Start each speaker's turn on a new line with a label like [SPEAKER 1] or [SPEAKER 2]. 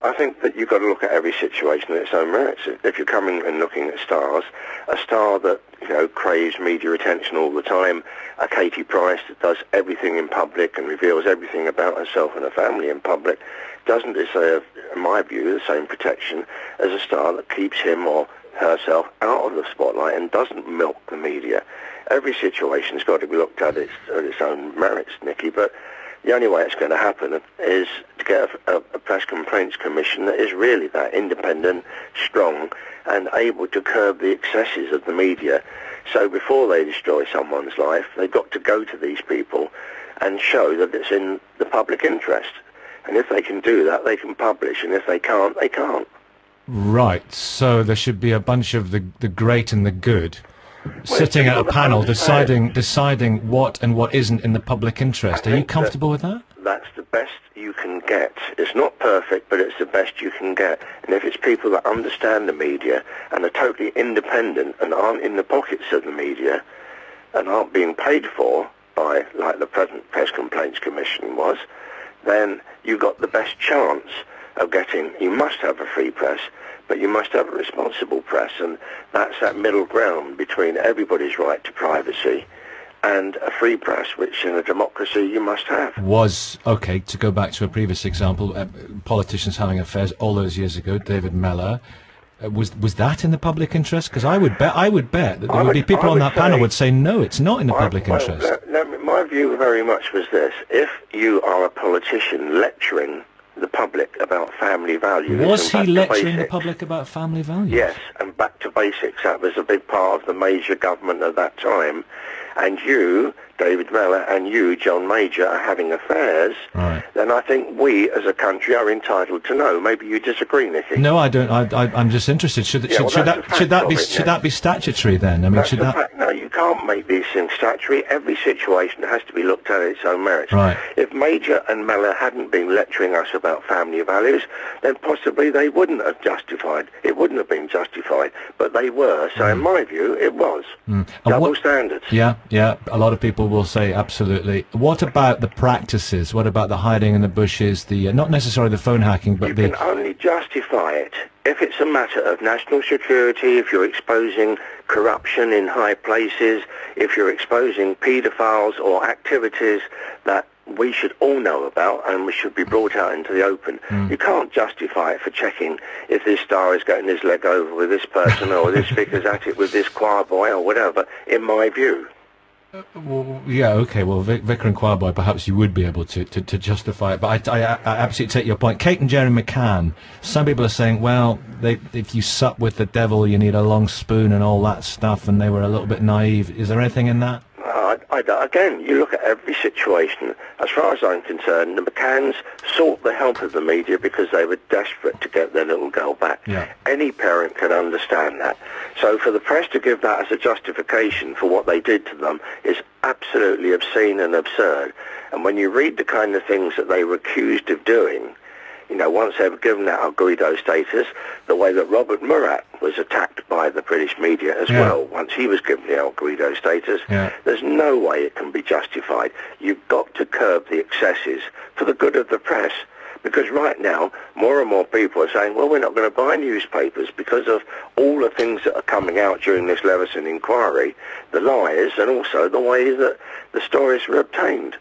[SPEAKER 1] I think that you've got to look at every situation in its own merits. If you're coming and looking at stars, a star that, you know, craves media attention all the time, a Katie Price that does everything in public and reveals everything about herself and her family in public, doesn't deserve, in my view, the same protection as a star that keeps him or herself out of the spotlight and doesn't milk the media. Every situation's got to be looked at its own merits, Nicky, but the only way it's going to happen is to get a press complaints commission that is really that independent, strong, and able to curb the excesses of the media. So before they destroy someone's life, they've got to go to these people and show that it's in the public interest. And if they can do that, they can publish, and if they can't, they can't.
[SPEAKER 2] Right, so there should be a bunch of the great and the good sitting at a panel deciding what and what isn't in the public interest. Are you comfortable with that?
[SPEAKER 1] That's the best you can get. It's not perfect, but it's the best you can get. And if it's people that understand the media and are totally independent and aren't in the pockets of the media and aren't being paid for by, like the present Press Complaints Commission was, then you've got the best chance of getting. You must have a free press, but you must have a responsible press, and that's that middle ground between everybody's right to privacy and a free press, which in a democracy you must have.
[SPEAKER 2] Was, okay, to go back to a previous example, politicians having affairs all those years ago, David Mellor, was that in the public interest? Because I would bet that there would be people on that panel would say, no, it's not in the public interest.
[SPEAKER 1] My view very much was this: if you are a politician lecturing the public about family values...
[SPEAKER 2] Was he lecturing the public about family values?
[SPEAKER 1] Yes, and back to basics. That was a big part of the major government at that time. And you, David Mellor, and you, John Major, are having affairs, right, then I think we, as a country, are entitled to know. Maybe you disagree, Nicky.
[SPEAKER 2] No, I don't. I'm just interested. Should that be statutory then? I mean, should that...
[SPEAKER 1] No, you can't make these things statutory. Every situation has to be looked at its own merits.
[SPEAKER 2] Right.
[SPEAKER 1] If Major and Mellor hadn't been lecturing us about family values, then possibly they wouldn't have justified. It wouldn't have been justified, but they were. So in my view, it was. Double standards.
[SPEAKER 2] Yeah, a lot of people will say absolutely. What about the practices? What about the hiding in the bushes, the not necessarily the phone hacking, but
[SPEAKER 1] you can only justify it if it's a matter of national security, if you're exposing corruption in high places, if you're exposing paedophiles or activities that we should all know about and we should be brought out into the open. You can't justify it for checking if this star is getting his leg over with this person or this figure's at it with this choir boy or whatever, in my view.
[SPEAKER 2] Well, yeah, okay, well, Vicar and Choirboy, perhaps you would be able to justify it, but I absolutely take your point. Kate and Jerry McCann, some people are saying, well, if you sup with the devil, you need a long spoon and all that stuff, and they were a little bit naive. Is there anything in that? Again, you look at every situation. As far as I'm concerned, the McCanns sought the help of the media because they were desperate to get their little girl back. Yeah.
[SPEAKER 1] Any parent can understand that. So for the press to give that as a justification for what they did to them is absolutely obscene and absurd. And when you read the kind of things that they were accused of doing, you know, once they were given that El Guido status, the way that Robert Murat was attacked by the British media as well, once he was given the El Guido status, there's no way it can be justified. You've got to curb the excesses for the good of the press, because right now, more and more people are saying, well, we're not going to buy newspapers because of all the things that are coming out during this Leveson inquiry, the lies, and also the way that the stories were obtained.